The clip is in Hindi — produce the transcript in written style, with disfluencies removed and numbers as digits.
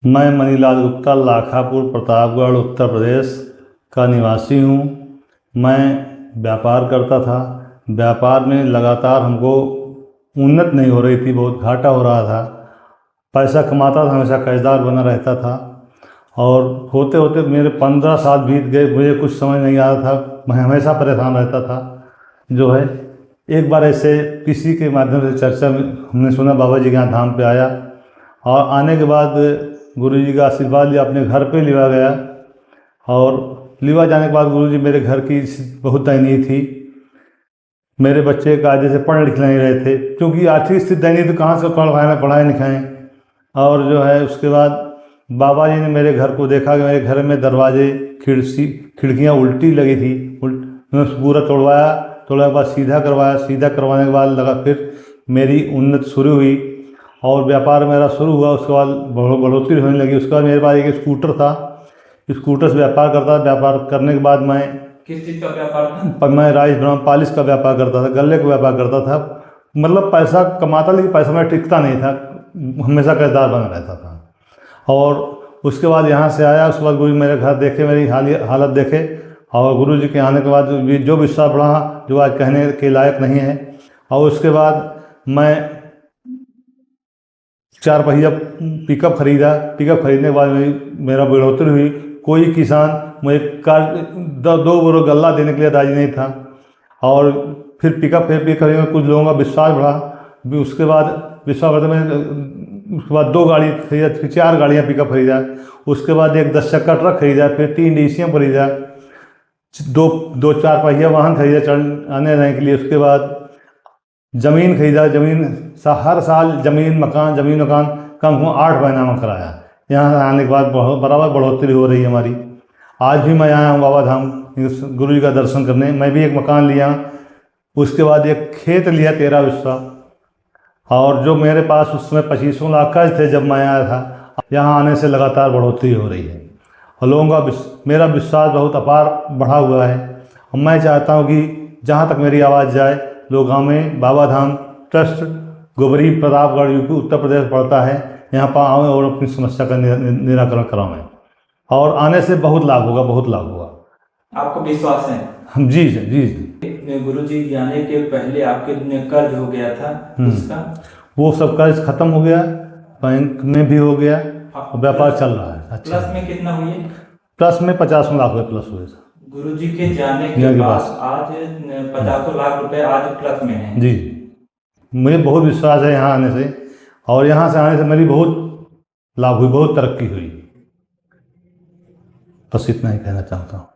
मैं मनीलाल गुप्ता लाखापुर प्रतापगढ़ उत्तर प्रदेश का निवासी हूँ। मैं व्यापार करता था। व्यापार में लगातार हमको उन्नति नहीं हो रही थी, बहुत घाटा हो रहा था। पैसा कमाता था, हमेशा कर्जदार बना रहता था और होते होते मेरे 15 साल बीत गए। मुझे कुछ समझ नहीं आ रहा था, मैं हमेशा परेशान रहता था। जो है एक बार ऐसे किसी के माध्यम से चर्चा में हमने सुना बाबा जी के यहाँ धाम पे आया और आने के बाद गुरुजी का आशीर्वाद लिया, अपने घर पे लिया गया और लिवा जाने के बाद गुरुजी मेरे घर की बहुत दयनीय थी। मेरे बच्चे कायदे से पढ़ लिख नहीं रहे थे, क्योंकि आर्थिक स्थिति दयनीय तो कहाँ से पढ़ाएं लिखाएं। और जो है उसके बाद बाबा जी ने मेरे घर को देखा कि मेरे घर में दरवाजे खिड़कियाँ उल्टी लगी थी। पूरा तोड़वाया के बाद सीधा करवाया। सीधा करवाने के बाद लगा फिर मेरी उन्नति शुरू हुई और व्यापार मेरा शुरू हुआ। उसके बाद बढ़ोतरी होने लगी। उसके बाद मेरे पास एक स्कूटर था, स्कूटर से व्यापार करता था। व्यापार करने के बाद मैं किस चीज़ का व्यापार था? मैं राइस ब्राउन पॉलिश का व्यापार करता था, गल्ले का व्यापार करता था। मतलब पैसा कमाता, लेकिन पैसा मेरा टिकता नहीं था, हमेशा कर्जदार बना रहता था। और उसके बाद यहाँ से आया। उसके बाद गुरु मेरे घर देखे, मेरी हालत देखे और गुरु जी के आने के बाद जो विश्वास बढ़ा जो आज कहने के लायक नहीं है। और उसके बाद मैं 4 पहिया पिकअप खरीदा। पिकअप खरीदने के बाद मेरा बढ़ोतरी हुई। कोई किसान मुझे 2 बोरो गल्ला देने के लिए राजी नहीं था। और फिर पिकअप खरीदने कुछ लोगों का विश्वास बढ़ा। उसके बाद विश्वास बढ़ते मैंने उसके बाद 2 गाड़ी खरीदा, फिर 4 गाड़ियाँ पिकअप खरीदा। उसके बाद एक 10 चक्का ट्रक खरीदा, फिर 3 DCM खरीदा, 2 4 पहिया वाहन खरीदा आने जाने के लिए। उसके बाद ज़मीन खरीदा। हर साल ज़मीन मकान कम से कम 8 महीना में कराया। यहाँ आने के बाद बराबर बढ़ोतरी हो रही है हमारी। आज भी मैं आया हूँ बाबा धाम गुरु जी का दर्शन करने। मैं भी एक मकान लिया, उसके बाद एक खेत लिया 13 बिस्सा। और जो मेरे पास उस समय 25 लाख कर्ज थे जब मैं आया था, यहाँ आने से लगातार बढ़ोतरी हो रही है और लोगों का मेरा विश्वास बहुत अपार बढ़ा हुआ है। और मैं चाहता हूँ कि जहाँ तक मेरी आवाज़ जाए, लोग में बाबा धाम ट्रस्ट गोबरी प्रतापगढ़ यूपी उत्तर प्रदेश पड़ता है, यहाँ पर आऊँ और अपनी समस्या का निराकरण कराऊँ। और आने से बहुत लाभ होगा, बहुत लाभ होगा। आपको विश्वास है? हम जी जी। गुरु जी जाने के पहले आपके कर्ज हो गया था, उसका वो सब कर्ज खत्म हो गया, बैंक में भी हो गया और व्यापार चल रहा है। अच्छा, प्लस में कितना हुए? प्लस में 50 लाख रुपये प्लस हुए। गुरु जी के जाने के बाद आज 50 लाख रुपए आज प्लस में है। जी, मुझे बहुत विश्वास है यहाँ आने से, और यहाँ से आने से मेरी बहुत लाभ हुई, बहुत तरक्की हुई। बस इतना ही कहना चाहता हूँ।